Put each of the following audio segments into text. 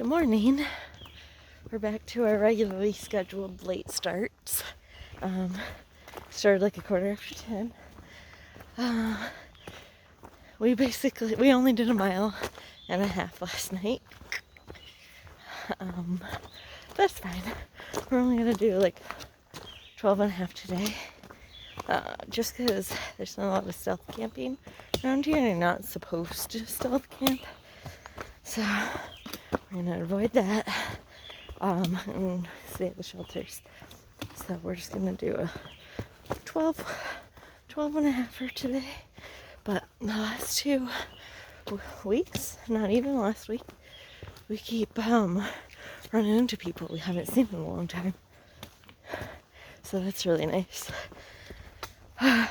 Good morning. We're back to our regularly scheduled late starts. Started like a quarter after 10. We only did 1.5 miles last night. That's fine. We're only gonna do like 12.5 today. Just because there's not a lot of stealth camping around here and you're not supposed to stealth camp. So we're gonna avoid that. And stay at the shelters. So we're just gonna do a 12.5 for today. But the last 2 weeks, not even last week, we keep running into people we haven't seen in a long time. So that's really nice.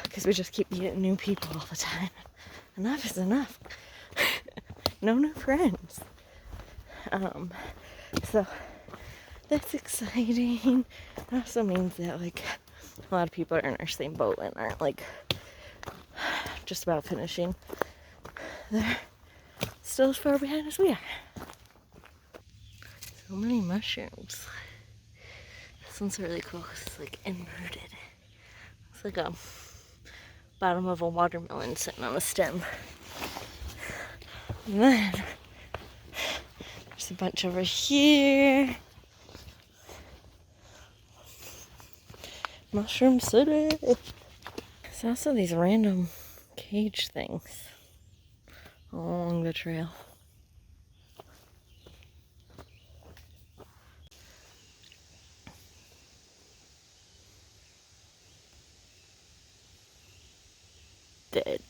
Because we just keep meeting new people all the time. Enough is enough. No new friends. So that's exciting. It also means that like a lot of people are in our same boat and aren't like just about finishing. They're still as far behind as we are. So many mushrooms. This one's really cool because it's like inverted. It's like a bottom of a watermelon sitting on a stem. And then there's a bunch over here. Mushroom City. There's also these random cage things along the trail. Dead.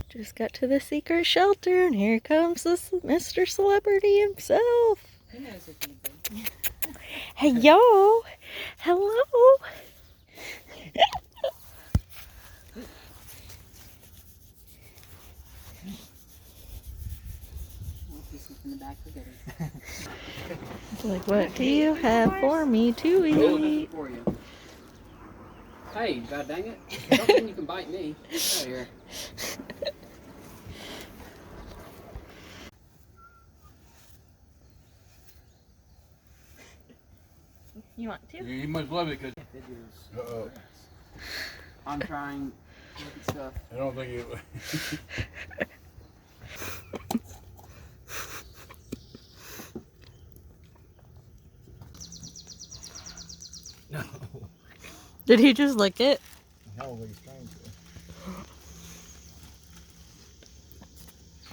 Just got to the secret shelter, and here comes this Mr. Celebrity himself. He knows if anything. Hey, yo! Hello! In the back for goodies. Like, what do you have for me to eat? For you. Hey, god dang it. I don't think you can bite me. Get out of here. You want to? You must love it because Uh-oh. I'm trying to look at stuff. I don't think you. No. Did he just lick it? No, but he's trying to.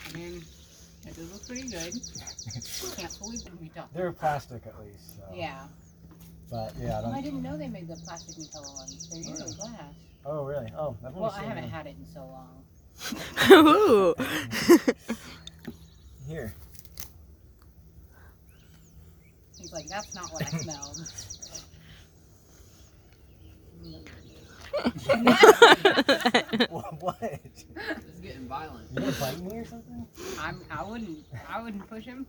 I mean, it does look pretty good. Can't fully be tough. They're plastic at least. So. Yeah. But yeah, I don't. Well, I didn't know they made the plastic Nutella ones. They're usually glass. Oh really? Oh, I've only Well, I seen haven't them. had it in so long. Ooh. Here. He's like, that's not what I smelled. What? It's getting violent. You gonna bite me or something? I wouldn't push him.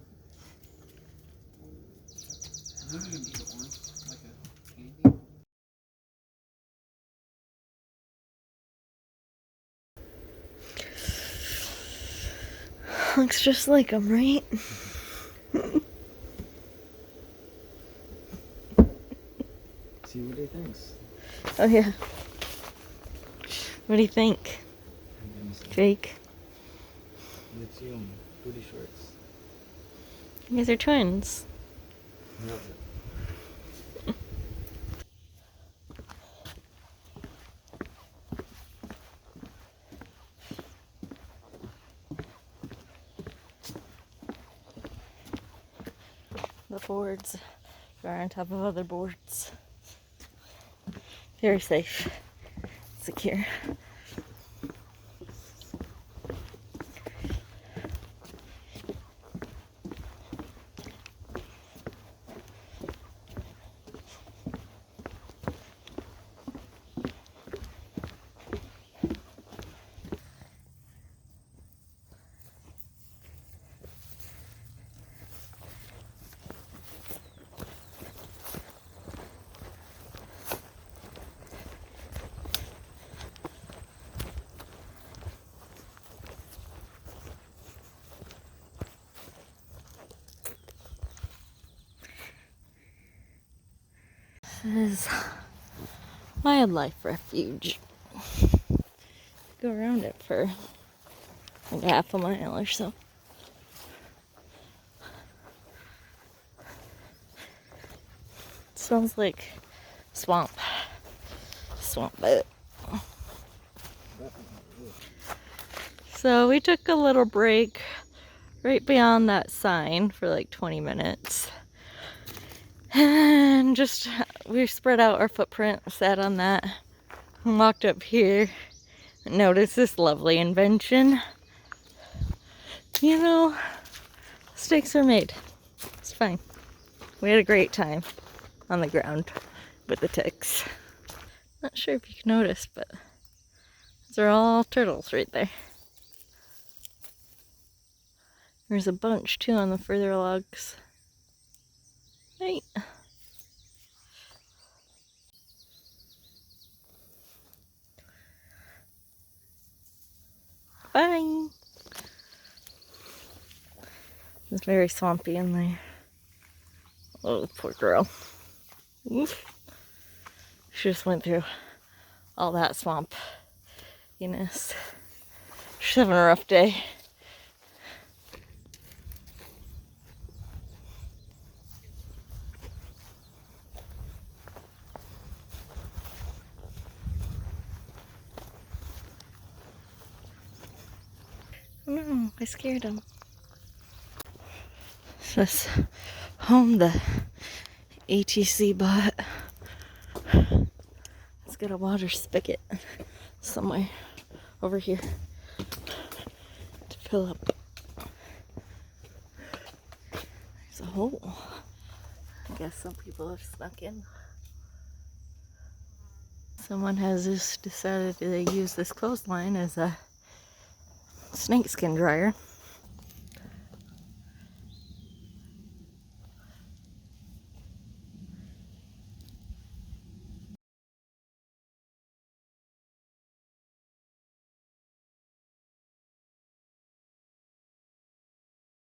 Maybe you can eat one, like a candy. Looks just like him, right? See what he thinks. Oh, yeah. What do you think, Jake? It's you, booty shorts. You guys are twins. Love it. The boards are on top of other boards. Very safe. Secure. This is Wildlife Refuge. Go around it for like half a mile or so. It smells like swamp. Swamp boat. So we took a little break right beyond that sign for like 20 minutes. And just, we spread out our footprint, sat on that, and walked up here and noticed this lovely invention. You know, mistakes are made. It's fine. We had a great time on the ground with the ticks. Not sure if you can notice, but those are all turtles right there. There's a bunch too on the further logs. Right. Bye. It's very swampy in there. Oh, poor girl. Oof. She just went through all that swampiness. She's having a rough day. Oh no, I scared him. This home the ATC bought. Let's get a water spigot somewhere over here to fill up. There's a hole. I guess some people have snuck in. Someone has just decided to use this clothesline as a snakeskin dryer.